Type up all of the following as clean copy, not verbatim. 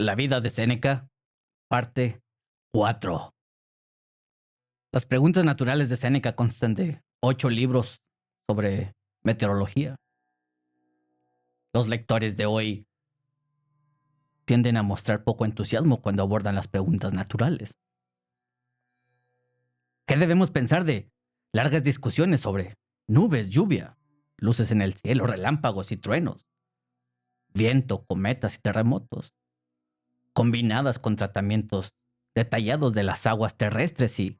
La vida de Séneca, parte 4. Las preguntas naturales de Séneca constan de 8 libros sobre meteorología. Los lectores de hoy tienden a mostrar poco entusiasmo cuando abordan las preguntas naturales. ¿Qué debemos pensar de largas discusiones sobre nubes, lluvia, luces en el cielo, relámpagos y truenos, viento, cometas y terremotos, combinadas con tratamientos detallados de las aguas terrestres y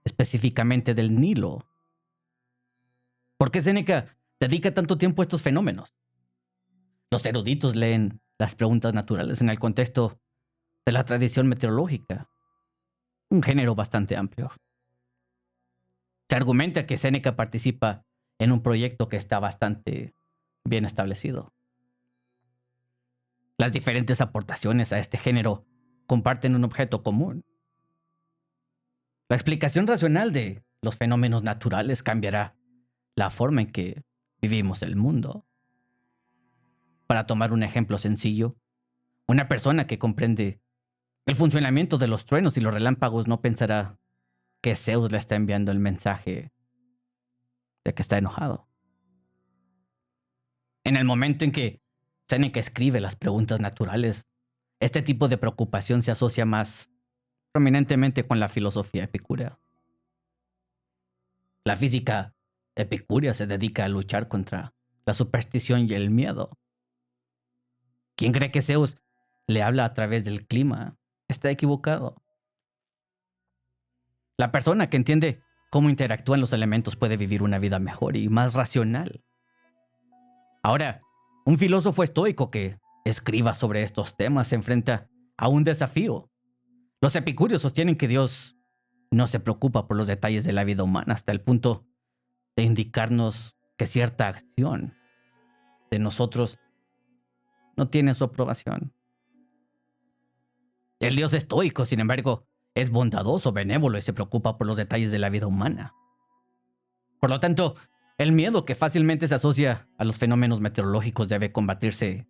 específicamente del Nilo? ¿Por qué Séneca dedica tanto tiempo a estos fenómenos? Los eruditos leen las preguntas naturales en el contexto de la tradición meteorológica, un género bastante amplio. Se argumenta que Séneca participa en un proyecto que está bastante bien establecido. Las diferentes aportaciones a este género comparten un objeto común. La explicación racional de los fenómenos naturales cambiará la forma en que vivimos el mundo. Para tomar un ejemplo sencillo, una persona que comprende el funcionamiento de los truenos y los relámpagos no pensará que Zeus le está enviando el mensaje de que está enojado. En el momento en que Séneca escribe las preguntas naturales, este tipo de preocupación se asocia más prominentemente con la filosofía epicúrea. La física epicúrea se dedica a luchar contra la superstición y el miedo. Quien cree que Zeus le habla a través del clima está equivocado. La persona que entiende cómo interactúan los elementos puede vivir una vida mejor y más racional. Ahora, un filósofo estoico que escriba sobre estos temas se enfrenta a un desafío. Los epicúreos sostienen que Dios no se preocupa por los detalles de la vida humana hasta el punto de indicarnos que cierta acción de nosotros no tiene su aprobación. El Dios estoico, sin embargo, es bondadoso, benévolo y se preocupa por los detalles de la vida humana. Por lo tanto, el miedo que fácilmente se asocia a los fenómenos meteorológicos debe combatirse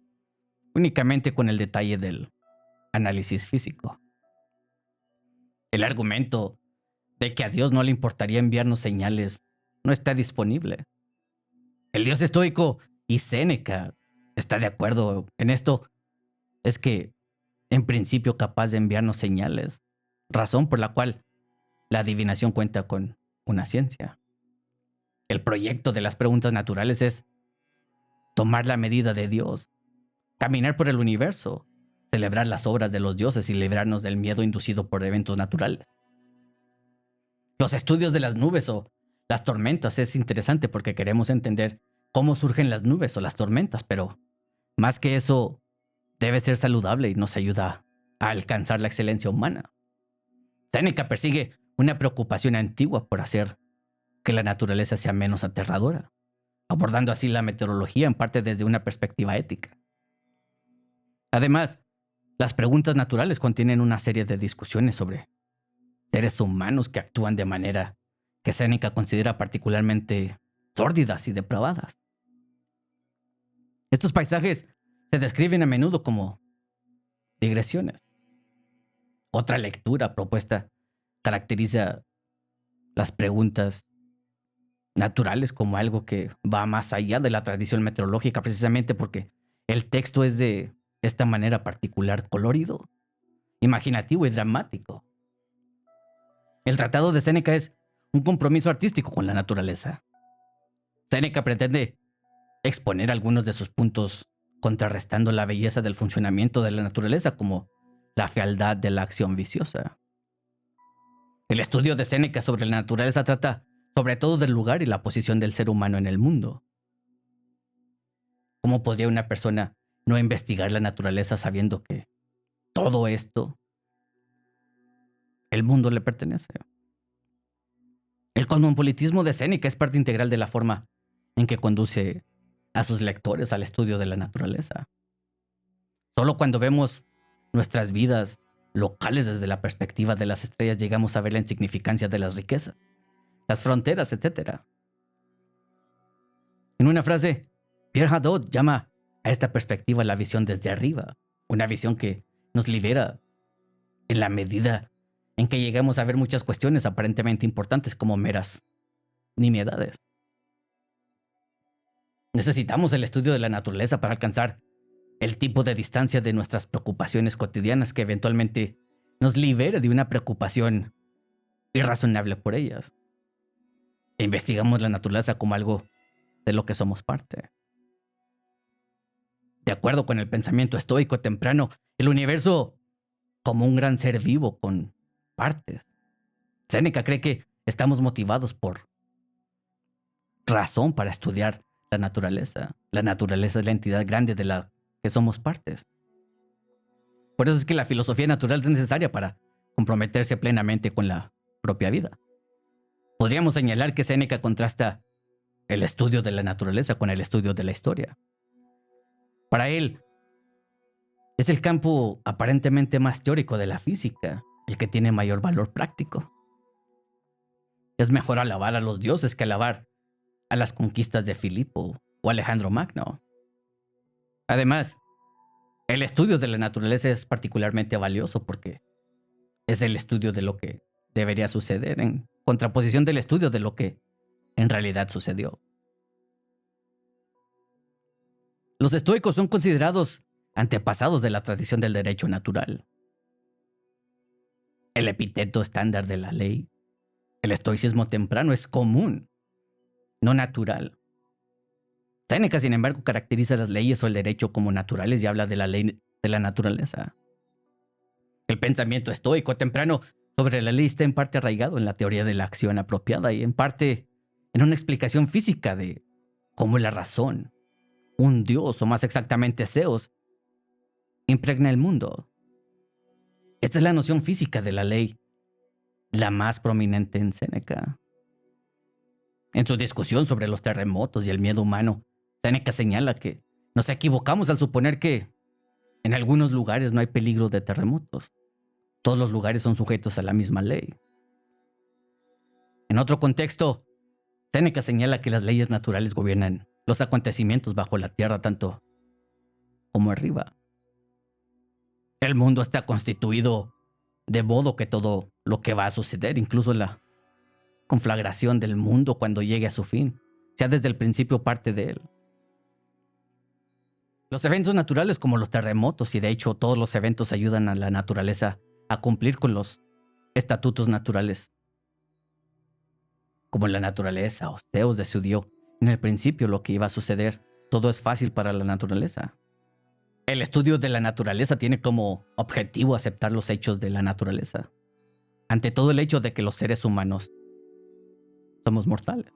únicamente con el detalle del análisis físico. El argumento de que a Dios no le importaría enviarnos señales no está disponible. El Dios estoico y Séneca está de acuerdo en esto, es que en principio capaz de enviarnos señales, razón por la cual la adivinación cuenta con una ciencia. El proyecto de las preguntas naturales es tomar la medida de Dios, caminar por el universo, celebrar las obras de los dioses y librarnos del miedo inducido por eventos naturales. Los estudios de las nubes o las tormentas es interesante porque queremos entender cómo surgen las nubes o las tormentas, pero más que eso, debe ser saludable y nos ayuda a alcanzar la excelencia humana. Séneca persigue una preocupación antigua por hacer que la naturaleza sea menos aterradora, abordando así la meteorología en parte desde una perspectiva ética. Además, las preguntas naturales contienen una serie de discusiones sobre seres humanos que actúan de manera que Séneca considera particularmente sórdidas y depravadas. Estos paisajes se describen a menudo como digresiones. Otra lectura propuesta caracteriza las preguntas naturales como algo que va más allá de la tradición meteorológica, precisamente porque el texto es de esta manera particular colorido, imaginativo y dramático. El tratado de Séneca es un compromiso artístico con la naturaleza. Séneca pretende exponer algunos de sus puntos contrarrestando la belleza del funcionamiento de la naturaleza como la fealdad de la acción viciosa. El estudio de Séneca sobre la naturaleza trata sobre todo del lugar y la posición del ser humano en el mundo. ¿Cómo podría una persona no investigar la naturaleza sabiendo que todo esto, el mundo le pertenece? El cosmopolitismo de Séneca es parte integral de la forma en que conduce a sus lectores al estudio de la naturaleza. Solo cuando vemos nuestras vidas locales desde la perspectiva de las estrellas llegamos a ver la insignificancia de las riquezas, las fronteras, etc. En una frase, Pierre Hadot llama a esta perspectiva la visión desde arriba, una visión que nos libera en la medida en que llegamos a ver muchas cuestiones aparentemente importantes como meras nimiedades. Necesitamos el estudio de la naturaleza para alcanzar el tipo de distancia de nuestras preocupaciones cotidianas que eventualmente nos libere de una preocupación irrazonable por ellas. E investigamos la naturaleza como algo de lo que somos parte. De acuerdo con el pensamiento estoico temprano, el universo como un gran ser vivo con partes. Séneca cree que estamos motivados por razón para estudiar la naturaleza. La naturaleza es la entidad grande de la que somos partes. Por eso es que la filosofía natural es necesaria para comprometerse plenamente con la propia vida. Podríamos señalar que Séneca contrasta el estudio de la naturaleza con el estudio de la historia. Para él, es el campo aparentemente más teórico de la física el que tiene mayor valor práctico. Es mejor alabar a los dioses que alabar a las conquistas de Filipo o Alejandro Magno. Además, el estudio de la naturaleza es particularmente valioso porque es el estudio de lo que debería suceder en contraposición del estudio de lo que en realidad sucedió. Los estoicos son considerados antepasados de la tradición del derecho natural. El epíteto estándar de la ley, el estoicismo temprano, es común, no natural. Séneca, sin embargo, caracteriza las leyes o el derecho como naturales y habla de la ley de la naturaleza. El pensamiento estoico temprano sobre la ley está en parte arraigado en la teoría de la acción apropiada y en parte en una explicación física de cómo la razón, un dios o más exactamente Zeus, impregna el mundo. Esta es la noción física de la ley, la más prominente en Séneca. En su discusión sobre los terremotos y el miedo humano, Séneca señala que nos equivocamos al suponer que en algunos lugares no hay peligro de terremotos. Todos los lugares son sujetos a la misma ley. En otro contexto, Séneca señala que las leyes naturales gobiernan los acontecimientos bajo la tierra tanto como arriba. El mundo está constituido de modo que todo lo que va a suceder, incluso la conflagración del mundo cuando llegue a su fin, sea desde el principio parte de él. Los eventos naturales como los terremotos, y de hecho todos los eventos ayudan a la naturaleza a cumplir con los estatutos naturales. Como la naturaleza o Zeus decidió en el principio lo que iba a suceder, todo es fácil para la naturaleza. El estudio de la naturaleza tiene como objetivo aceptar los hechos de la naturaleza, ante todo el hecho de que los seres humanos somos mortales.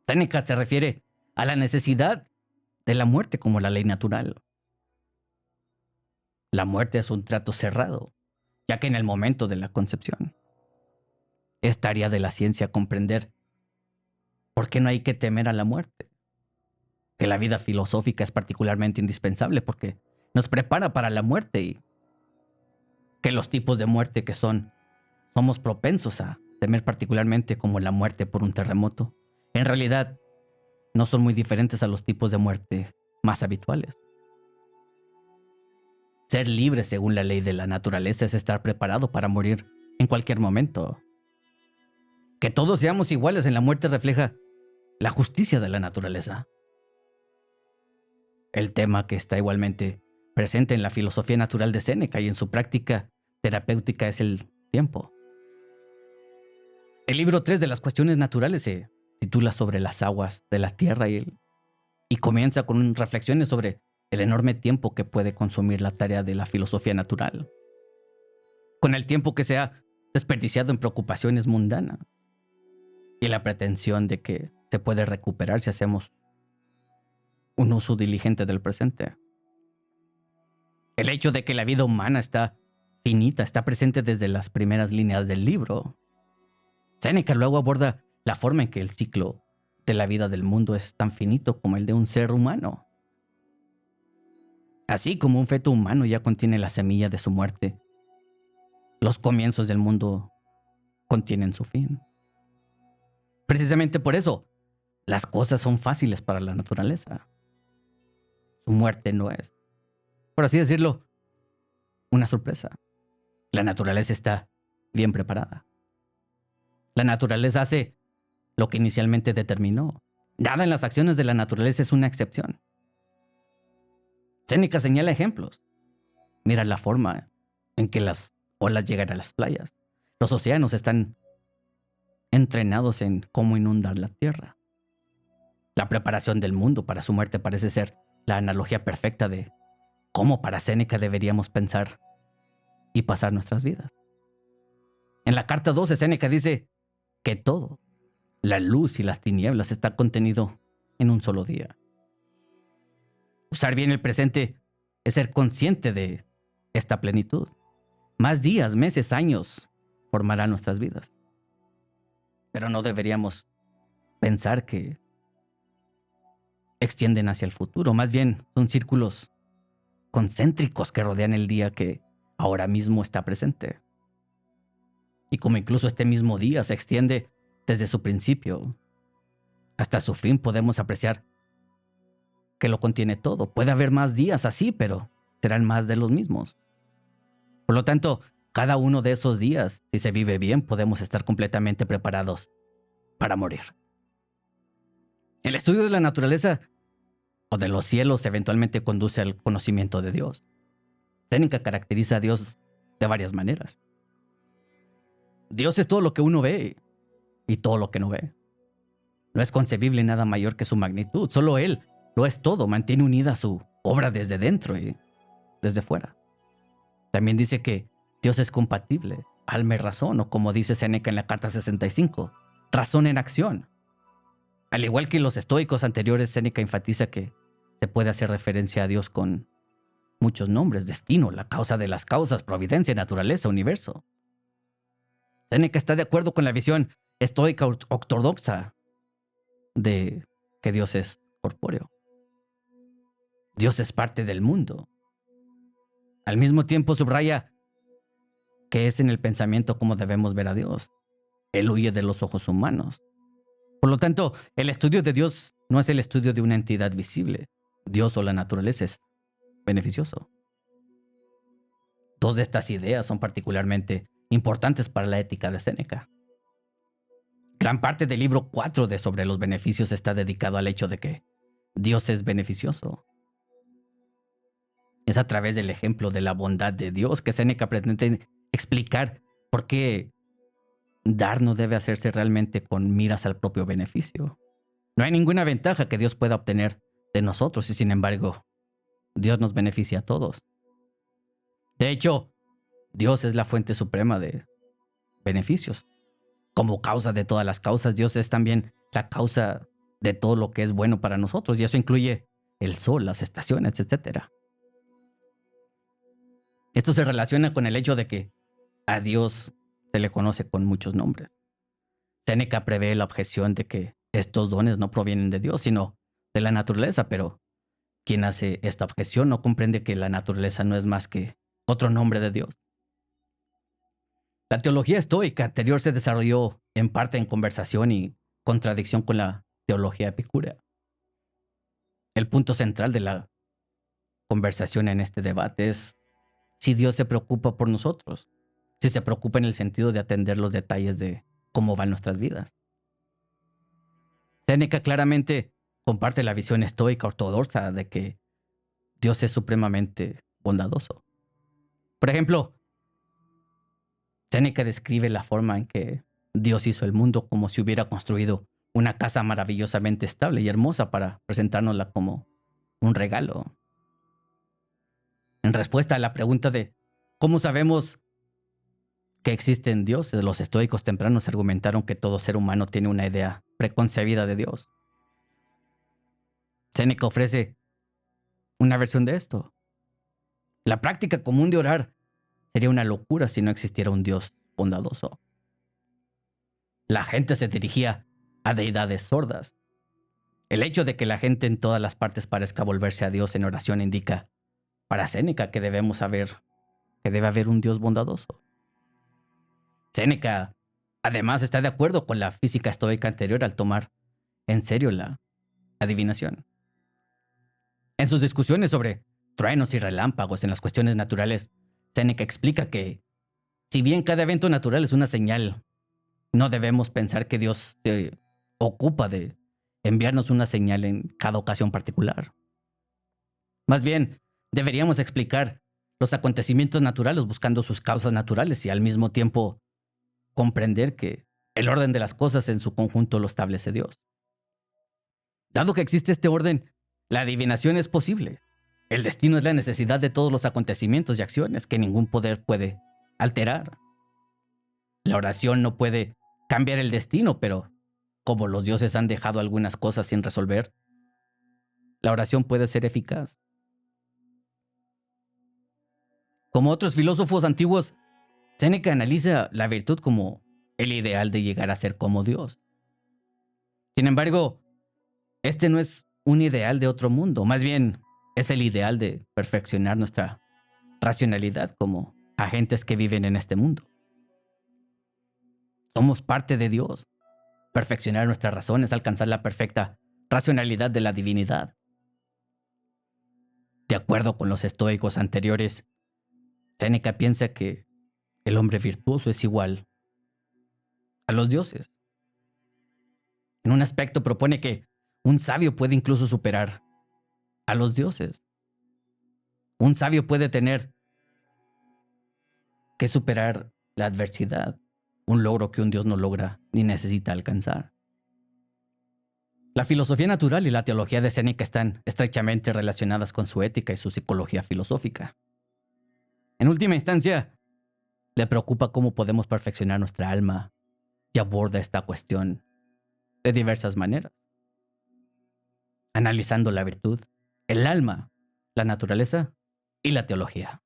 Séneca se refiere a la necesidad de la muerte como la ley natural. La muerte es un trato cerrado, ya que en el momento de la concepción es tarea de la ciencia comprender por qué no hay que temer a la muerte. Que la vida filosófica es particularmente indispensable porque nos prepara para la muerte y que los tipos de muerte que somos propensos a temer particularmente como la muerte por un terremoto, en realidad no son muy diferentes a los tipos de muerte más habituales. Ser libre según la ley de la naturaleza es estar preparado para morir en cualquier momento. Que todos seamos iguales en la muerte refleja la justicia de la naturaleza. El tema que está igualmente presente en la filosofía natural de Séneca y en su práctica terapéutica es el tiempo. El libro 3 de las cuestiones naturales se titula sobre las aguas de la tierra y comienza con reflexiones sobre el enorme tiempo que puede consumir la tarea de la filosofía natural, con el tiempo que se ha desperdiciado en preocupaciones mundanas y la pretensión de que se puede recuperar si hacemos un uso diligente del presente. El hecho de que la vida humana está finita está presente desde las primeras líneas del libro. Séneca luego aborda la forma en que el ciclo de la vida del mundo es tan finito como el de un ser humano. Así como un feto humano ya contiene la semilla de su muerte, los comienzos del mundo contienen su fin. Precisamente por eso, las cosas son fáciles para la naturaleza. Su muerte no es, por así decirlo, una sorpresa. La naturaleza está bien preparada. La naturaleza hace lo que inicialmente determinó. Nada en las acciones de la naturaleza es una excepción. Séneca señala ejemplos. Mira la forma en que las olas llegan a las playas. Los océanos están entrenados en cómo inundar la tierra. La preparación del mundo para su muerte parece ser la analogía perfecta de cómo para Séneca deberíamos pensar y pasar nuestras vidas. En la carta 12, Séneca dice que todo, la luz y las tinieblas, está contenido en un solo día. Usar bien el presente es ser consciente de esta plenitud. Más días, meses, años formarán nuestras vidas. Pero no deberíamos pensar que extienden hacia el futuro. Más bien son círculos concéntricos que rodean el día que ahora mismo está presente. Y como incluso este mismo día se extiende desde su principio hasta su fin, podemos apreciar que lo contiene todo. Puede haber más días así, pero serán más de los mismos. Por lo tanto, cada uno de esos días, si se vive bien, podemos estar completamente preparados para morir. El estudio de la naturaleza o de los cielos eventualmente conduce al conocimiento de Dios. Séneca caracteriza a Dios de varias maneras. Dios es todo lo que uno ve y todo lo que no ve. No es concebible nada mayor que su magnitud. Solo Él lo es todo. Mantiene unida su obra desde dentro y desde fuera. También dice que Dios es compatible, alma y razón, o como dice Séneca en la carta 65, razón en acción. Al igual que los estoicos anteriores, Séneca enfatiza que se puede hacer referencia a Dios con muchos nombres: destino, la causa de las causas, providencia, naturaleza, universo. Séneca está de acuerdo con la visión estoica ortodoxa de que Dios es corpóreo. Dios es parte del mundo. Al mismo tiempo subraya que es en el pensamiento como debemos ver a Dios. Él huye de los ojos humanos. Por lo tanto, el estudio de Dios no es el estudio de una entidad visible. Dios o la naturaleza es beneficioso. Dos de estas ideas son particularmente importantes para la ética de Séneca. Gran parte del libro 4 de Sobre los beneficios está dedicado al hecho de que Dios es beneficioso. Es a través del ejemplo de la bondad de Dios que Séneca pretende explicar por qué dar no debe hacerse realmente con miras al propio beneficio. No hay ninguna ventaja que Dios pueda obtener de nosotros y, sin embargo, Dios nos beneficia a todos. De hecho, Dios es la fuente suprema de beneficios. Como causa de todas las causas, Dios es también la causa de todo lo que es bueno para nosotros, y eso incluye el sol, las estaciones, etc. Esto se relaciona con el hecho de que a Dios se le conoce con muchos nombres. Séneca prevé la objeción de que estos dones no provienen de Dios, sino de la naturaleza, pero quien hace esta objeción no comprende que la naturaleza no es más que otro nombre de Dios. La teología estoica anterior se desarrolló en parte en conversación y contradicción con la teología epicúrea. El punto central de la conversación en este debate es si Dios se preocupa por nosotros, si se preocupa en el sentido de atender los detalles de cómo van nuestras vidas. Séneca claramente comparte la visión estoica ortodoxa de que Dios es supremamente bondadoso. Por ejemplo, Séneca describe la forma en que Dios hizo el mundo como si hubiera construido una casa maravillosamente estable y hermosa para presentárnosla como un regalo. En respuesta a la pregunta de ¿cómo sabemos que existen dioses?, los estoicos tempranos argumentaron que todo ser humano tiene una idea preconcebida de Dios. Séneca ofrece una versión de esto. La práctica común de orar sería una locura si no existiera un Dios bondadoso. La gente se dirigía a deidades sordas. El hecho de que la gente en todas las partes parezca volverse a Dios en oración indica para Séneca que debe haber un Dios bondadoso. Séneca, además, está de acuerdo con la física estoica anterior al tomar en serio la adivinación. En sus discusiones sobre truenos y relámpagos en las cuestiones naturales, Séneca explica que, si bien cada evento natural es una señal, no debemos pensar que Dios se ocupa de enviarnos una señal en cada ocasión particular. Más bien, deberíamos explicar los acontecimientos naturales buscando sus causas naturales y al mismo tiempo comprender que el orden de las cosas en su conjunto lo establece Dios. Dado que existe este orden, la adivinación es posible. El destino es la necesidad de todos los acontecimientos y acciones que ningún poder puede alterar. La oración no puede cambiar el destino, pero como los dioses han dejado algunas cosas sin resolver, la oración puede ser eficaz. Como otros filósofos antiguos, Séneca analiza la virtud como el ideal de llegar a ser como Dios. Sin embargo, este no es un ideal de otro mundo, más bien es el ideal de perfeccionar nuestra racionalidad como agentes que viven en este mundo. Somos parte de Dios. Perfeccionar nuestras razones, alcanzar la perfecta racionalidad de la divinidad. De acuerdo con los estoicos anteriores, Séneca piensa que el hombre virtuoso es igual a los dioses. En un aspecto propone que un sabio puede incluso superar a los dioses. Un sabio puede tener que superar la adversidad, un logro que un dios no logra ni necesita alcanzar. La filosofía natural y la teología de Séneca están estrechamente relacionadas con su ética y su psicología filosófica. En última instancia, le preocupa cómo podemos perfeccionar nuestra alma y aborda esta cuestión de diversas maneras, analizando la virtud, el alma, la naturaleza y la teología.